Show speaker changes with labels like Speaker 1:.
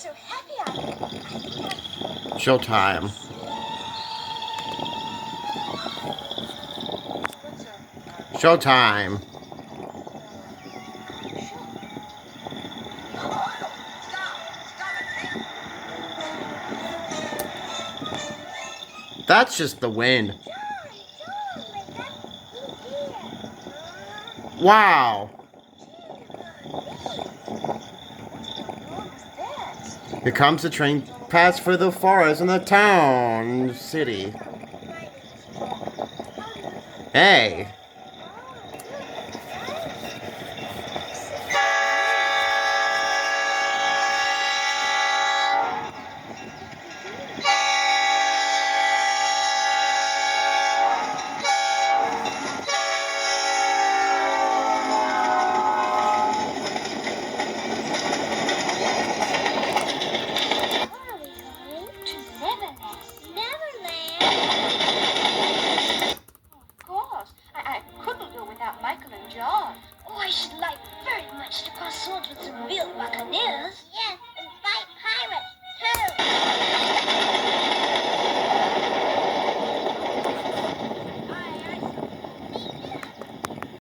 Speaker 1: so happy I think
Speaker 2: Showtime. Showtime. That's just the wind. Wow. Here comes the train pass for the forest and the town city. Hey.
Speaker 1: Oh, I should like very much to cross swords with some real buccaneers.
Speaker 3: Yes,